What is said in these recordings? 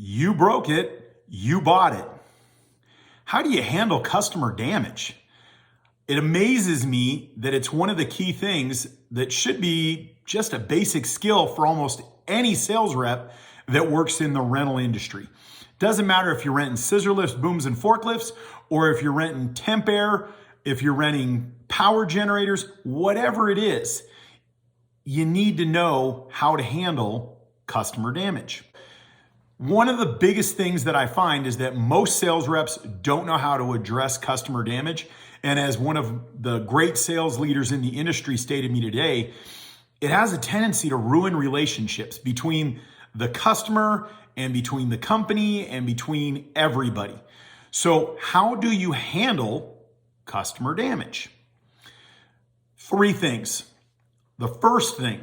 You broke it, you bought it. How do you handle customer damage? It amazes me that it's one of the key things that should be just a basic skill for almost any sales rep that works in the rental industry. Doesn't matter if you're renting scissor lifts, booms, and forklifts, or if you're renting temp air, if you're renting power generators, whatever it is, you need to know how to handle customer damage. One of the biggest things that I find is that most sales reps don't know how to address customer damage. And as one of the great sales leaders in the industry stated to me today, it has a tendency to ruin relationships between the customer and between the company and between everybody. So how do you handle customer damage? 3 things. The first thing,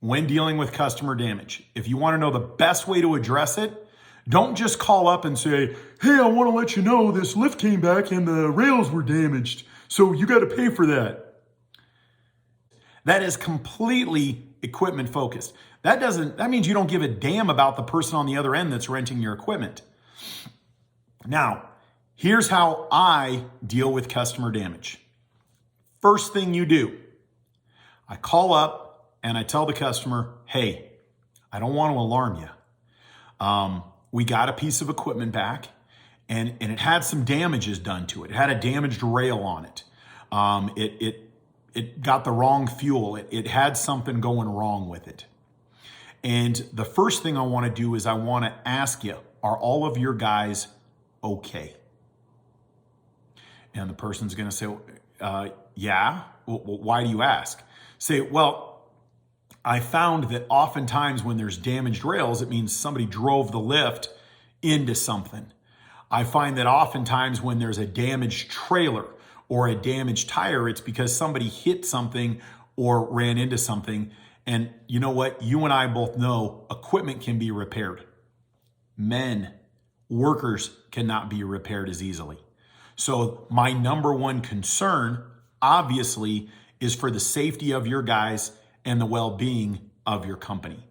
when dealing with customer damage, if you want to know the best way to address it, don't just call up and say, hey, I want to let you know this lift came back and the rails were damaged, so you got to pay for that. That is completely equipment focused. That means you don't give a damn about the person on the other end that's renting your equipment. Now, here's how I deal with customer damage. First thing you do, I call up and I tell the customer, hey, I don't want to alarm you. We got a piece of equipment back and it had some damages done to it. It had a damaged rail on it. It got the wrong fuel. It had something going wrong with it. And the first thing I want to do is I want to ask you, are all of your guys okay? And the person's going to say, yeah. Well, why do you ask? Say, well, I found that oftentimes when there's damaged rails, it means somebody drove the lift into something. I find that oftentimes when there's a damaged trailer or a damaged tire, it's because somebody hit something or ran into something. And you know what? You and I both know equipment can be repaired. Workers cannot be repaired as easily. So my number one concern, obviously, is for the safety of your guys and the well-being of your company.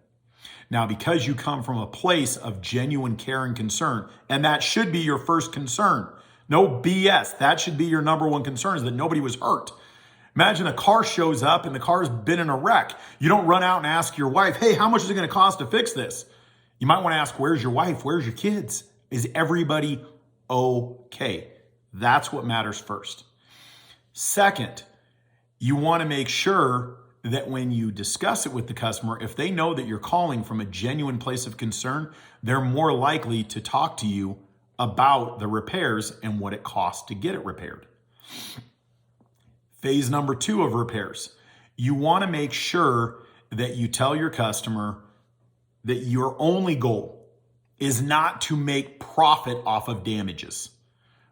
Now, because you come from a place of genuine care and concern, and that should be your first concern, no BS, that should be your number one concern, is that nobody was hurt. Imagine a car shows up and the car's been in a wreck. You don't run out and ask your wife, hey, how much is it going to cost to fix this? You might want to ask, where's your wife? Where's your kids? Is everybody okay? That's what matters first. Second, you want to make sure that when you discuss it with the customer, if they know that you're calling from a genuine place of concern, they're more likely to talk to you about the repairs and what it costs to get it repaired. Phase number 2 of repairs. You want to make sure that you tell your customer that your only goal is not to make profit off of damages.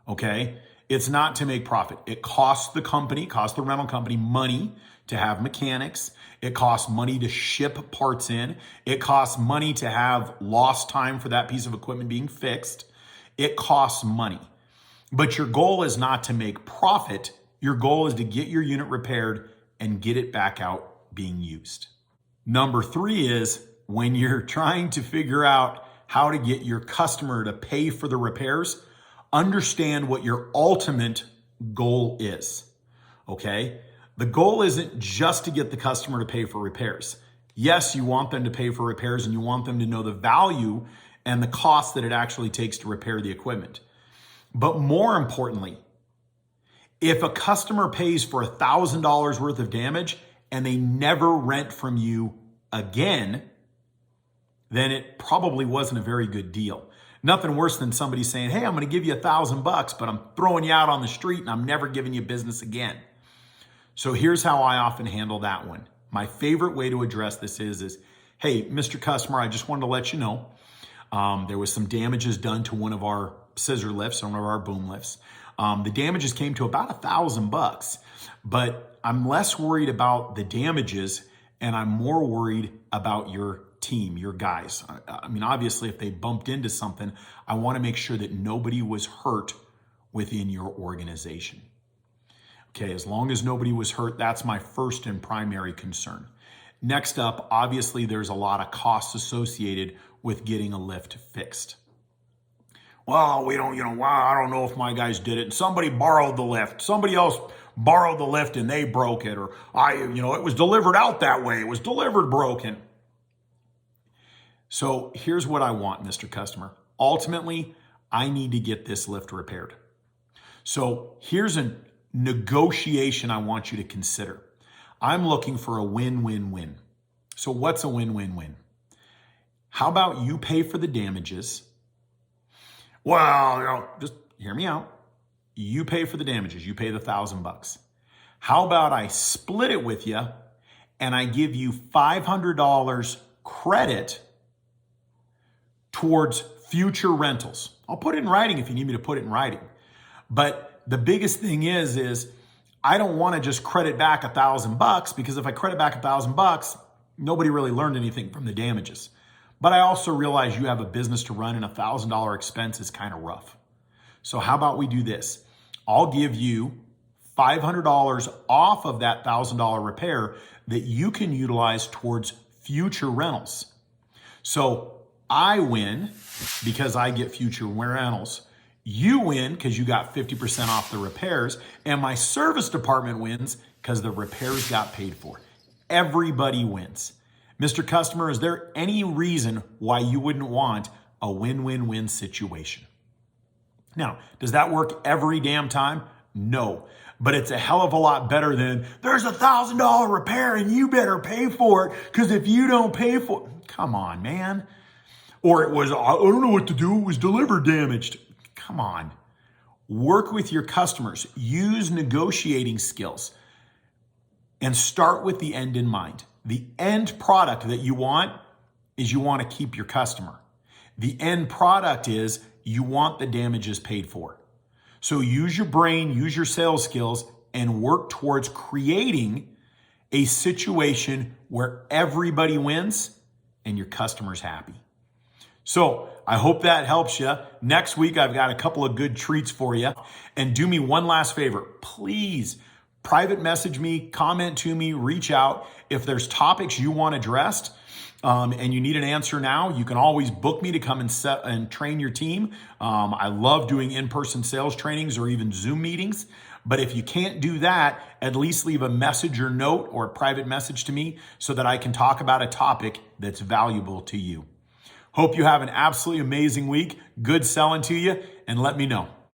Okay? It's not to make profit. It costs the rental company money to have mechanics. It costs money to ship parts in. It costs money to have lost time for that piece of equipment being fixed. It costs money. But your goal is not to make profit. Your goal is to get your unit repaired and get it back out being used. Number 3 is when you're trying to figure out how to get your customer to pay for the repairs, understand what your ultimate goal is, okay? The goal isn't just to get the customer to pay for repairs. Yes, you want them to pay for repairs and you want them to know the value and the cost that it actually takes to repair the equipment. But more importantly, if a customer pays for $1,000 worth of damage and they never rent from you again, then it probably wasn't a very good deal. Nothing worse than somebody saying, hey, I'm going to give you $1,000, but I'm throwing you out on the street and I'm never giving you business again. So here's how I often handle that one. My favorite way to address this is hey, Mr. Customer, I just wanted to let you know there was some damages done to one of our scissor lifts, one of our boom lifts. The damages came to about $1,000, but I'm less worried about the damages and I'm more worried about your team, your guys. I mean, obviously, if they bumped into something, I want to make sure that nobody was hurt within your organization. Okay, as long as nobody was hurt, that's my first and primary concern. Next up, obviously, there's a lot of costs associated with getting a lift fixed. Well, we don't, I don't know if my guys did it. And somebody borrowed the lift. Somebody else borrowed the lift and they broke it. Or it was delivered out that way. It was delivered broken. So here's what I want, Mr. Customer. Ultimately, I need to get this lift repaired. So here's a negotiation I want you to consider. I'm looking for a win-win-win. So what's a win-win-win? How about you pay for the damages? Well, just hear me out. You pay for the damages. You pay the $1,000. How about I split it with you and I give you $500 credit towards future rentals? I'll put it in writing if you need me to put it in writing. But the biggest thing is I don't want to just credit back $1,000 because if I credit back $1,000, nobody really learned anything from the damages. But I also realize you have a business to run and $1,000 expense is kind of rough. So how about we do this? I'll give you $500 off of that $1,000 repair that you can utilize towards future rentals. So I win because I get future rentals. You win because you got 50% off the repairs, and my service department wins because the repairs got paid for. Everybody wins. Mr. Customer, is there any reason why you wouldn't want a win-win-win situation? Now, does that work every damn time? No, but it's a hell of a lot better than there's a $1,000 repair and you better pay for it because if you don't pay for it, come on, man. Or it was, I don't know what to do, it was delivered damaged. Come on. Work with your customers. Use negotiating skills and start with the end in mind. The end product that you want is you want to keep your customer. The end product is you want the damages paid for. So use your brain, use your sales skills, and work towards creating a situation where everybody wins and your customer's happy. So I hope that helps you. Next week, I've got a couple of good treats for you. And do me one last favor. Please private message me, comment to me, reach out. If there's topics you want addressed and you need an answer now, you can always book me to come and train your team. I love doing in-person sales trainings or even Zoom meetings. But if you can't do that, at least leave a message or note or a private message to me so that I can talk about a topic that's valuable to you. Hope you have an absolutely amazing week. Good selling to you, and let me know.